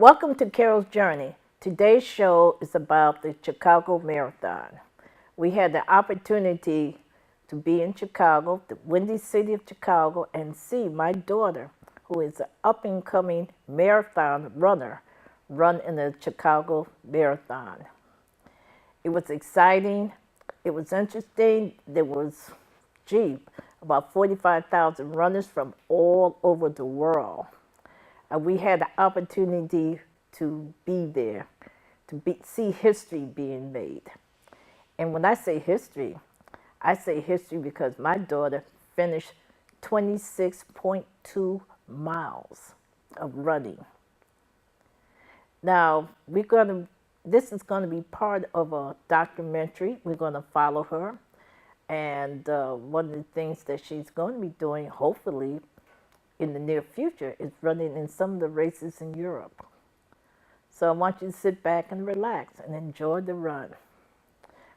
Welcome to Carol's Journey. Today's show is about the Chicago Marathon. We had the opportunity to be in Chicago, the windy city of Chicago, and see my daughter, who is an up-and-coming marathon runner, run in the Chicago Marathon. It was exciting. It was interesting. There was, about 45,000 runners from all over the world. We had the opportunity to be there, to see history being made. And when I say history because my daughter finished 26.2 miles of running. Now, this is going to be part of a documentary. We're going to follow her. And one of the things that she's going to be doing, hopefully, in the near future, is running in some of the races in Europe. So I want you to sit back and relax and enjoy the run.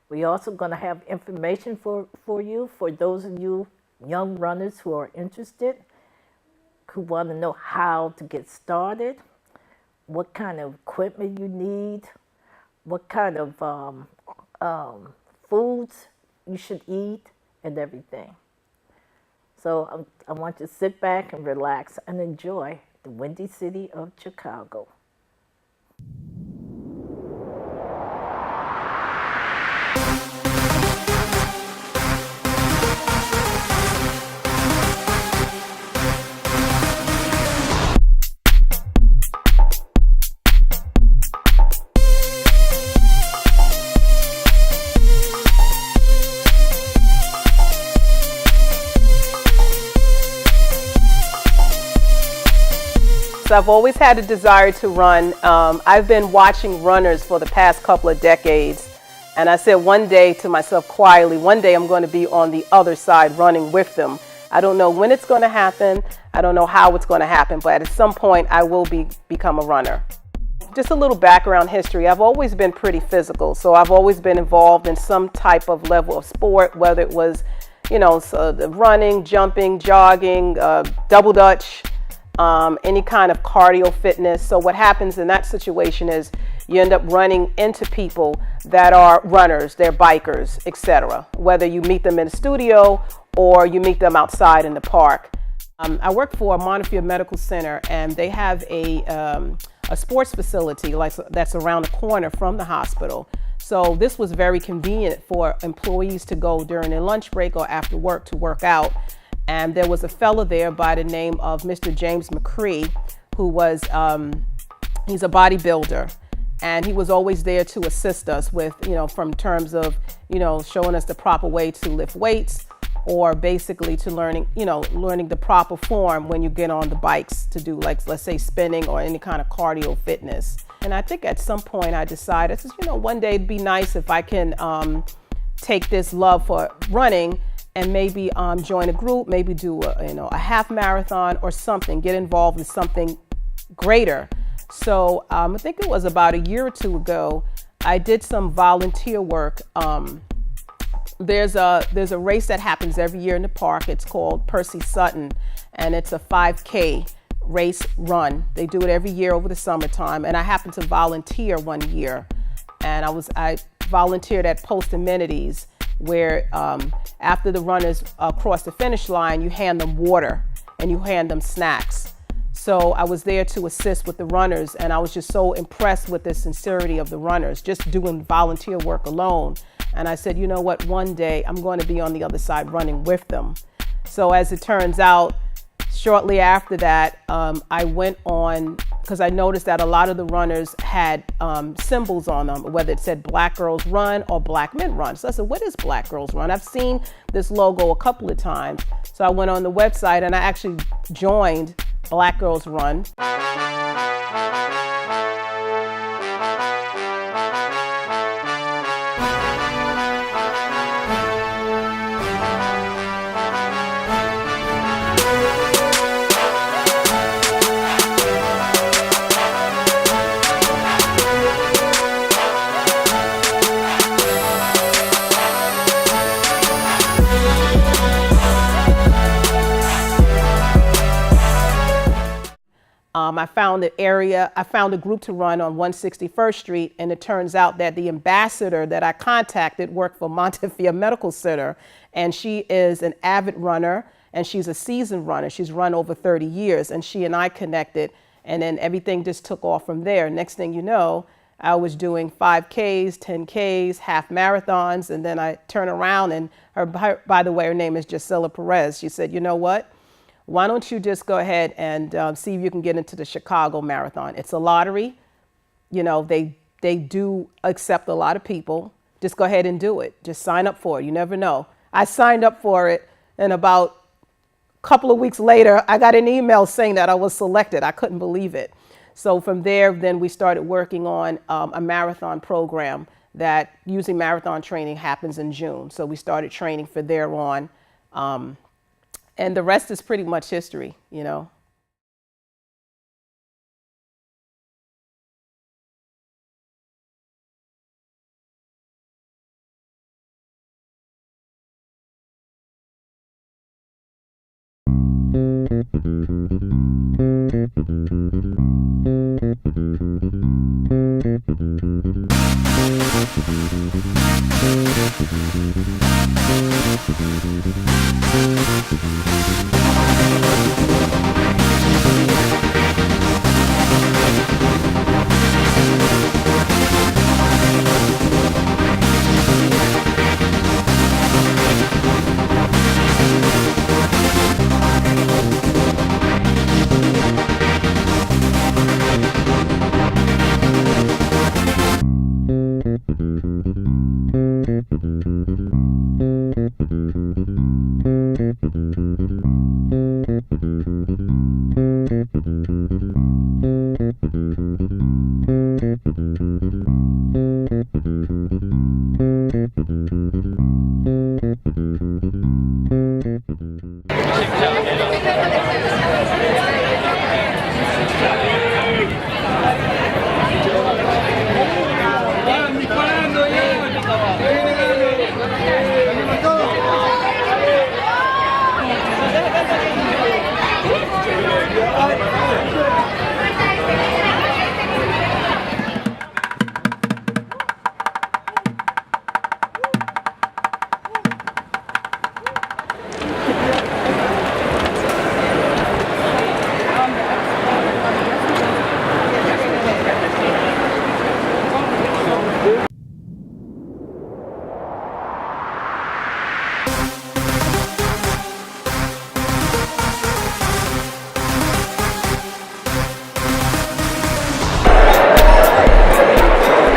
We're also going to have information for you, for those of you young runners who are interested, who want to know how to get started, what kind of equipment you need, what kind of foods you should eat, and everything. So I want you to sit back and relax and enjoy the windy city of Chicago. So I've always had a desire to run. I've been watching runners for the past couple of decades, and I said one day to myself quietly, one day I'm going to be on the other side running with them. I don't know when it's going to happen. I don't know how it's going to happen, but at some point I will become a runner. Just a little background history. I've always been pretty physical, so I've always been involved in some type of level of sport, whether it was, the running, jumping, jogging, double dutch, any kind of cardio fitness. So what happens in that situation is you end up running into people that are runners, they're bikers, etc. Whether you meet them in the studio or you meet them outside in the park. I work for Montefiore Medical Center, and they have a sports facility that's around the corner from the hospital. So this was very convenient for employees to go during their lunch break or after work to work out. And there was a fellow there by the name of Mr. James McCree, who was, he's a bodybuilder. And he was always there to assist us with, from terms of, showing us the proper way to lift weights, or basically to learning the proper form when you get on the bikes to do, like, let's say spinning or any kind of cardio fitness. And I think at some point I decided, one day it'd be nice if I can take this love for running and maybe join a group, maybe do a half marathon or something, get involved in something greater. So I think it was about a year or two ago, I did some volunteer work. There's a race that happens every year in the park. It's called Percy Sutton, and it's a 5K race run. They do it every year over the summertime, and I happened to volunteer one year, and I volunteered at Post Amenities, where after the runners cross the finish line, you hand them water and you hand them snacks. So I was there to assist with the runners, and I was just so impressed with the sincerity of the runners, just doing volunteer work alone. And I said, you know what, one day I'm going to be on the other side running with them. So as it turns out, shortly after that, I went on, because I noticed that a lot of the runners had symbols on them, whether it said Black Girls Run or Black Men Run. So I said, what is Black Girls Run? I've seen this logo a couple of times. So I went on the website and I actually joined Black Girls Run. I found a group to run on 161st Street, and it turns out that the ambassador that I contacted worked for Montefiore Medical Center, and she is an avid runner, and she's a seasoned runner. She's run over 30 years, and she and I connected, and then everything just took off from there. Next thing you know, I was doing 5Ks, 10Ks, half marathons, and then I turn around, and by the way, her name is Gisela Perez. She said, you know what? Why don't you just go ahead and see if you can get into the Chicago Marathon? It's a lottery. You know, they do accept a lot of people. Just go ahead and do it. Just sign up for it. You never know. I signed up for it, and about a couple of weeks later, I got an email saying that I was selected. I couldn't believe it. So from there, then we started working on a marathon program that using marathon training happens in June. So we started training for there on. And the rest is pretty much history, you know.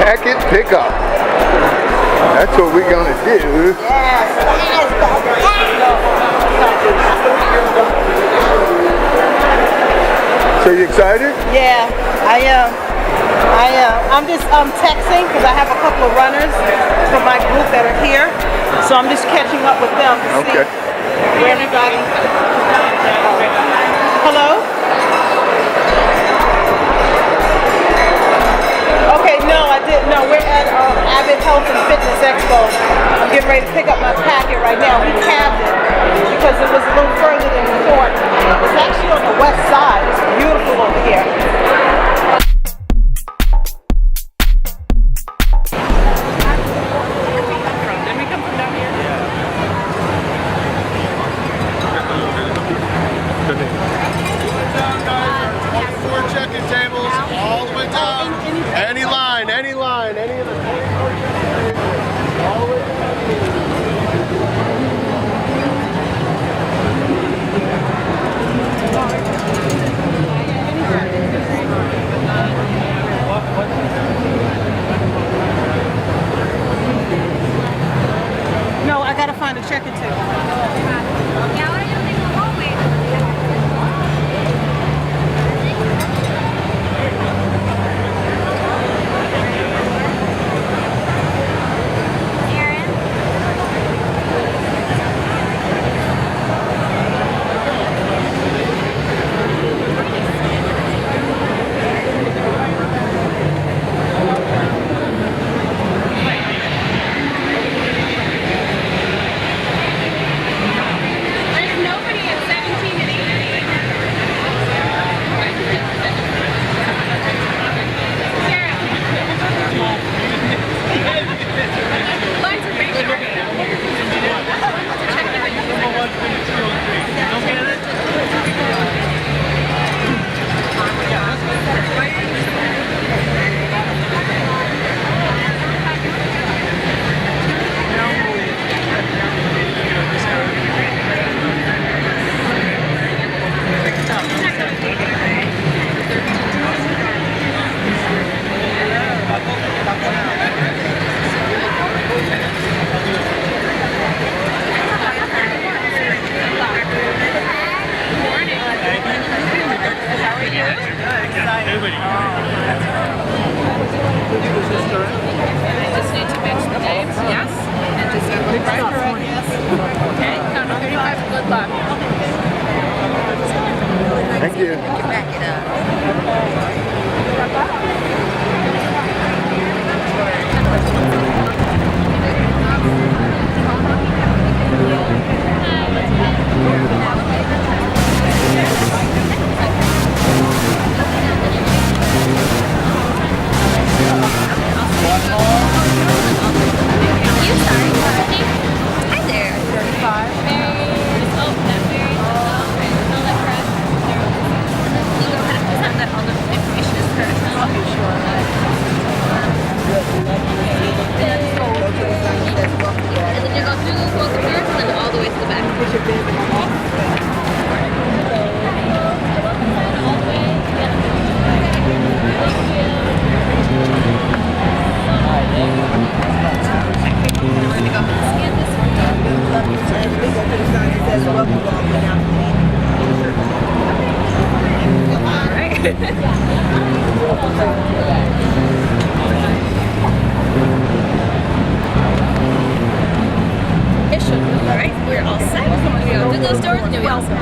Packet pickup. That's what we're gonna do. So you excited? Yeah, I am. I'm just texting because I have a couple of runners from my group that are here. So I'm just catching up with them to see where everybody. Hello? Okay, no, I didn't. No, we're at Abbott Health and Fitness Expo. I'm getting ready to pick up my packet right now. We cabbed it because it was a little further than we thought. It's actually on the west side. It's beautiful over here. just need to mention the names, yes? And just go right through it, yes. Okay, count to 35, good luck. Thank you. Back it up. Hi there. 35. And then you go through those welcome doors and then all the way to the back. All right, we're all set. We go through those doors and we all set.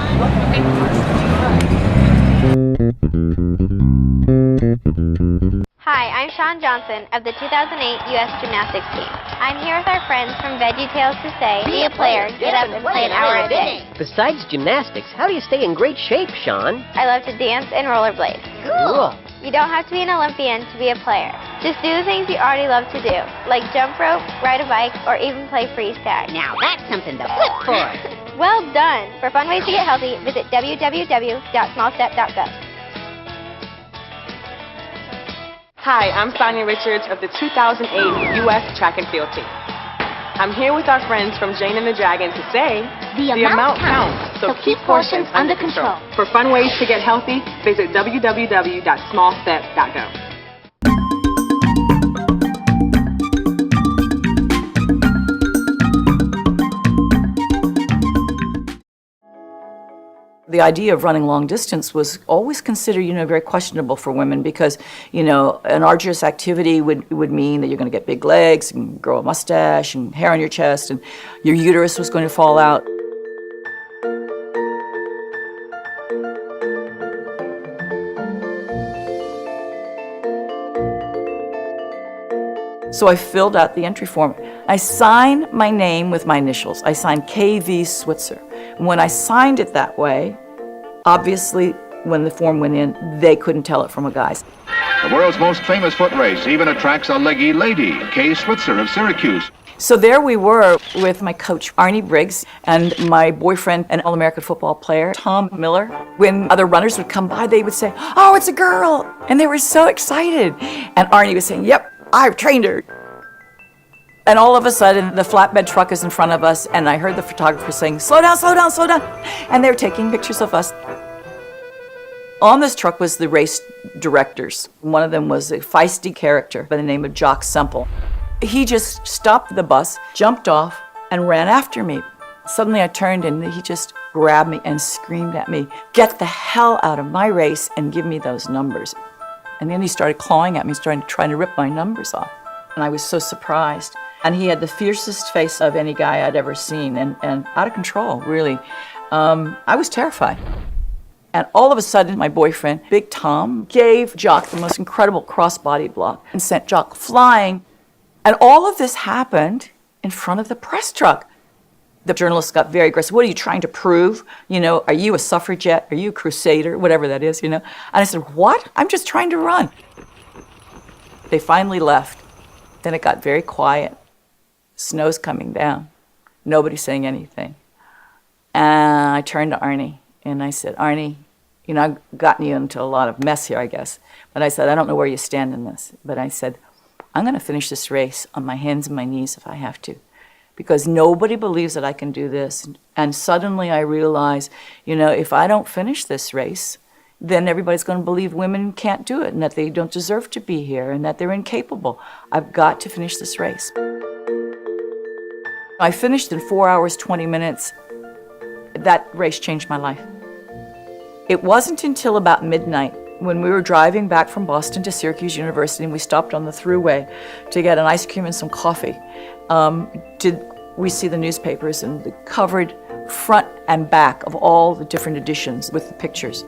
Hi, I'm Sean Johnson of the 2008 U.S. Gymnastics team. I'm here with our friends from VeggieTales to say, be a player, get up and play an hour a day. Besides gymnastics, how do you stay in great shape, Sean? I love to dance and rollerblade. Cool. You don't have to be an Olympian to be a player. Just do the things you already love to do, like jump rope, ride a bike, or even play freeze tag. Now that's something to flip for. Well done! For fun ways to get healthy, visit www.smallstep.gov. Hi, I'm Sonia Richards of the 2008 U.S. Track and Field team. I'm here with our friends from Jane and the Dragon to say, the amount counts, so keep portions under control. For fun ways to get healthy, visit www.smallstep.gov. The idea of running long distance was always considered, very questionable for women because, an arduous activity would mean that you're going to get big legs and grow a mustache and hair on your chest and your uterus was going to fall out. So I filled out the entry form. I signed my name with my initials. I signed KV Switzer. And when I signed it that way, obviously, when the form went in, they couldn't tell it from a guy's. The world's most famous foot race even attracts a leggy lady, Kay Switzer of Syracuse. So there we were with my coach, Arnie Briggs, and my boyfriend, an All-American football player, Tom Miller. When other runners would come by, they would say, "Oh, it's a girl!" And they were so excited. And Arnie was saying, "Yep, I've trained her." And all of a sudden, the flatbed truck is in front of us, and I heard the photographer saying, "Slow down, slow down, slow down." And they were taking pictures of us. On this truck was the race directors. One of them was a feisty character by the name of Jock Semple. He just stopped the bus, jumped off, and ran after me. Suddenly I turned and he just grabbed me and screamed at me, "Get the hell out of my race and give me those numbers." And then he started clawing at me, trying to rip my numbers off. And I was so surprised. And he had the fiercest face of any guy I'd ever seen and out of control, really. I was terrified. And all of a sudden, my boyfriend, Big Tom, gave Jock the most incredible cross-body block and sent Jock flying. And all of this happened in front of the press truck. The journalists got very aggressive. "What are you trying to prove? Are you a suffragette? Are you a crusader?" Whatever that is, And I said, "What? I'm just trying to run." They finally left. Then it got very quiet. Snow's coming down. Nobody's saying anything. And I turned to Arnie and I said, "Arnie, I've gotten you into a lot of mess here, I guess." But I said, "I don't know where you stand in this." But I said, "I'm going to finish this race on my hands and my knees if I have to. Because nobody believes that I can do this." And suddenly I realized, if I don't finish this race, then everybody's going to believe women can't do it and that they don't deserve to be here and that they're incapable. I've got to finish this race. I finished in 4 hours, 20 minutes. That race changed my life. It wasn't until about midnight When we were driving back from Boston to Syracuse University and we stopped on the thruway to get an ice cream and some coffee, did we see the newspapers and the covered front and back of all the different editions with the pictures.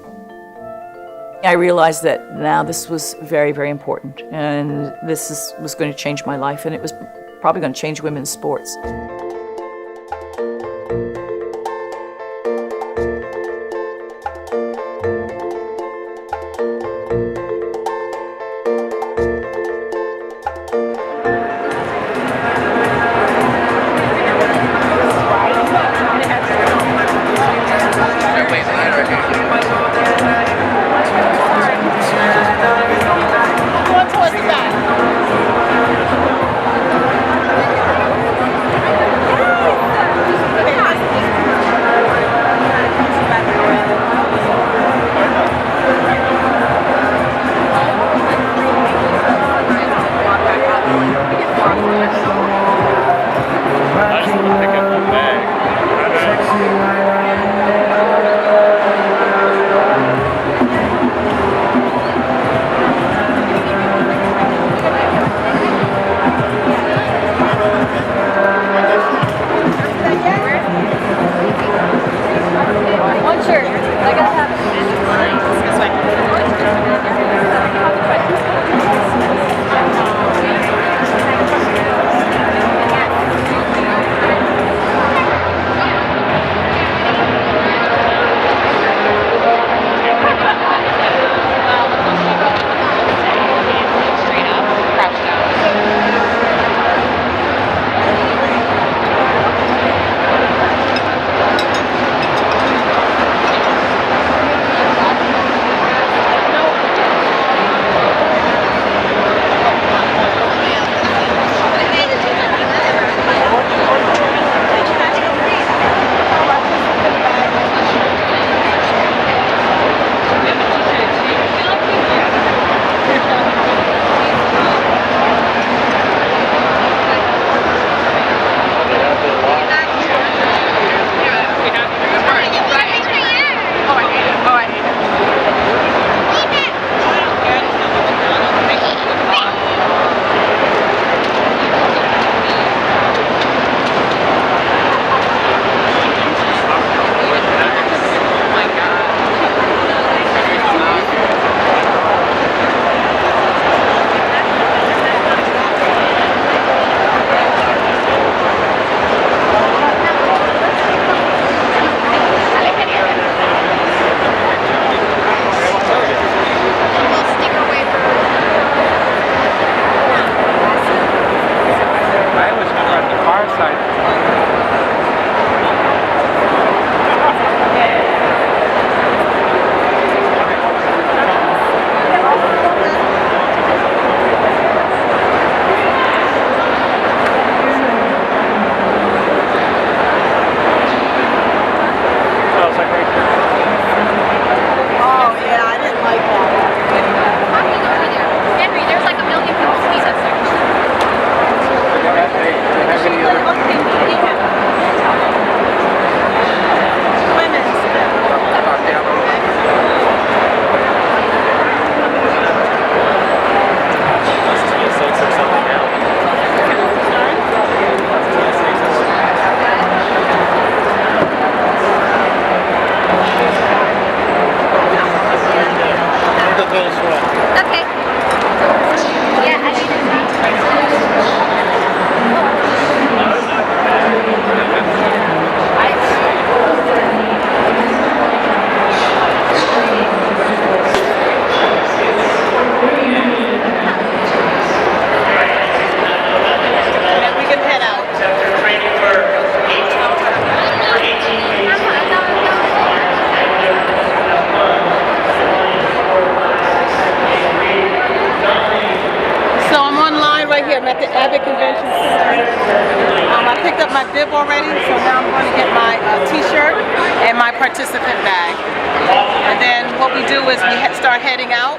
I realized that now this was very, very important, and was going to change my life, and it was probably going to change women's sports. I'm at the Abbott Convention Center. I picked up my bib already, so now I'm going to get my t-shirt and my participant bag. And then what we do is we start heading out.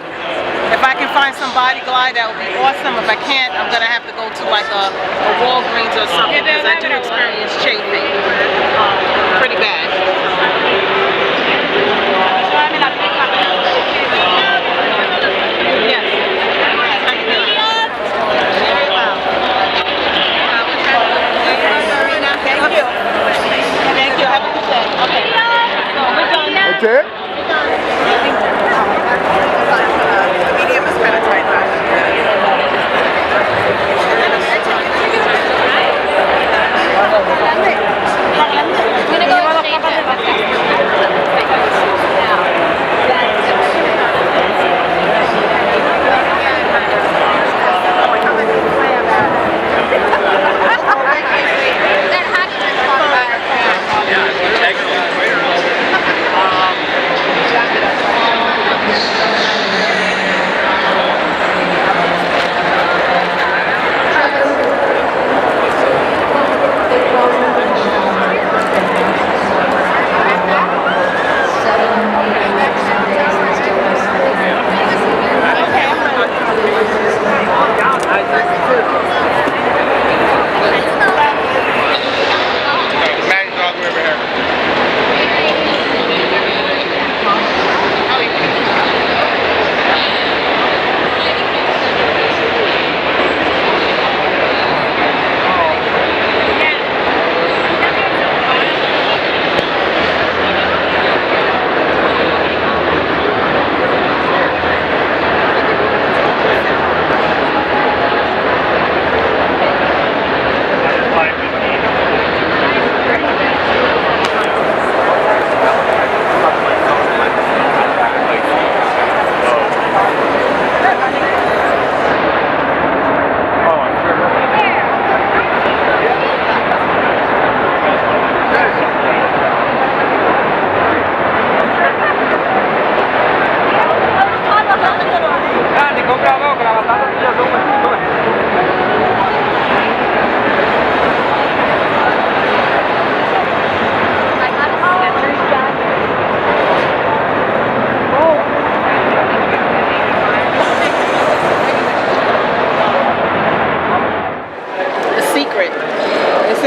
If I can find some body glide, that would be awesome. If I can't, I'm going to have to go to like a Walgreens or something, because I do experience chafing pretty bad.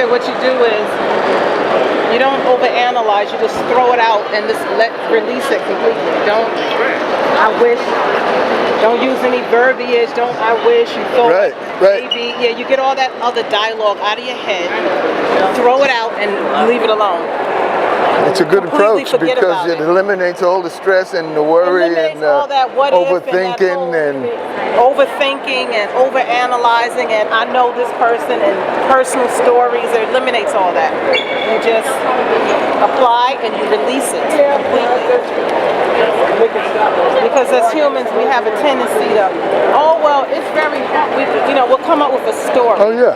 said what you do is you don't overanalyze, you just throw it out and just release it completely. Don't, I wish, don't use any verbiage, don't I wish, you throw Right, right. maybe, yeah, you get all that other dialogue out of your head, throw it out and leave it alone. It's a good Completely approach forget because about it it. eliminates all the stress and the worry Eliminates and all that what if overthinking and overthinking and overanalyzing and I know this person and personal stories. It eliminates all that. You just apply and you release it completely. Because as humans, we have a tendency to, oh well, it's very, we'll come up with a story. Oh yeah.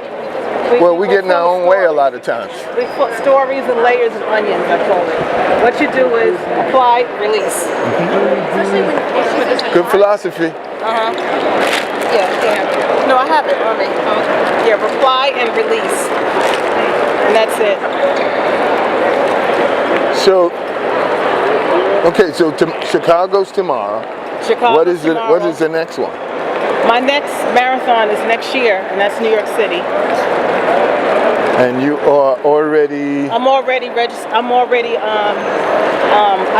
Well, we get in our own way a lot of times. We put stories and layers and onions, I call it. What you do is apply, release. Good philosophy. Yeah. No, I have it on me. Yeah, reply and release. And that's it. So, okay, so Chicago's tomorrow. Chicago's What is tomorrow. What is the next one? My next marathon is next year, and that's New York City. And you are already... I'm already registered. I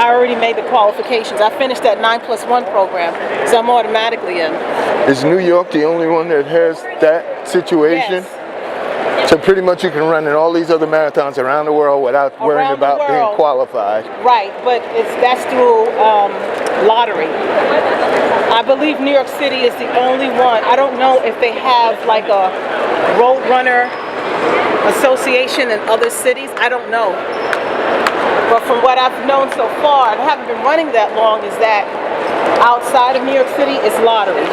already made the qualifications. I finished that 9+1 program, so I'm automatically in. Is New York the only one that has that situation? Yes. So pretty much you can run in all these other marathons around the world without worrying about being qualified. Right, but that's through lottery. I believe New York City is the only one. I don't know if they have like a road runner association in other cities. I don't know. But from what I've known so far, and I haven't been running that long, is that outside of New York City, it's lottery.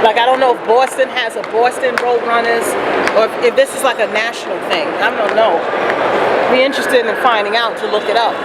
Like, I don't know if Boston has a Boston Road Runners, or if this is like a national thing. I don't know. Be interested in finding out to look it up.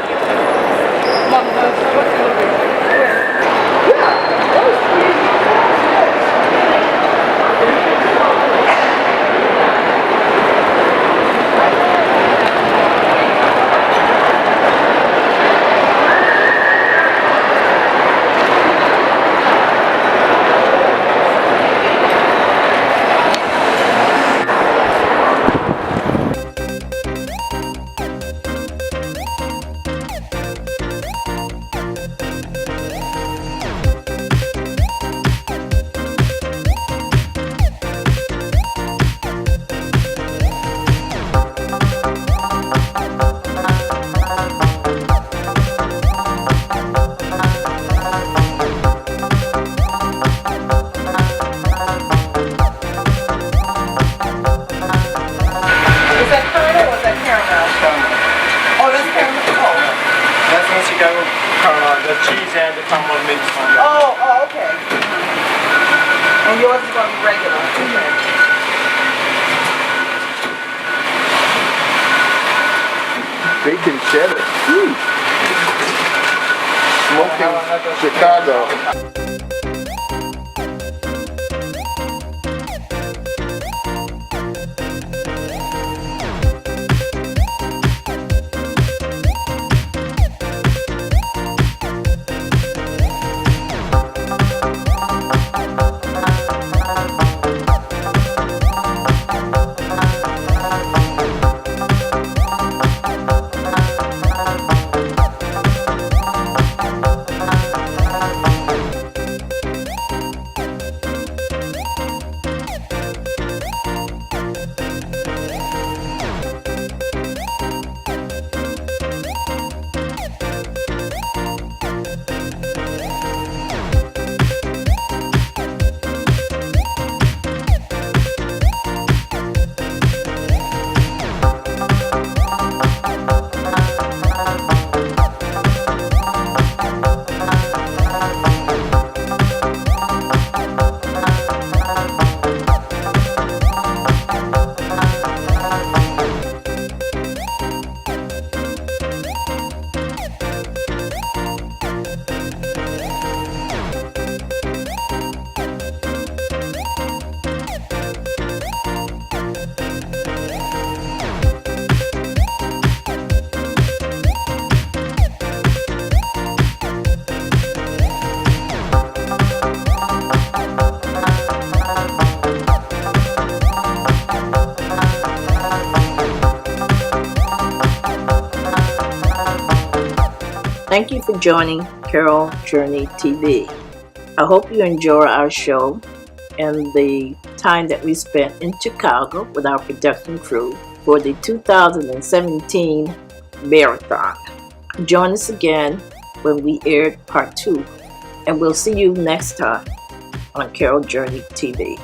Oh, okay. And yours is going to be regular. Bacon cheddar. Smoking Chicago. Thank you for joining Carol Journey TV. I hope you enjoy our show and the time that we spent in Chicago with our production crew for the 2017 marathon. Join us again when we aired part 2, and we'll see you next time on Carol Journey TV.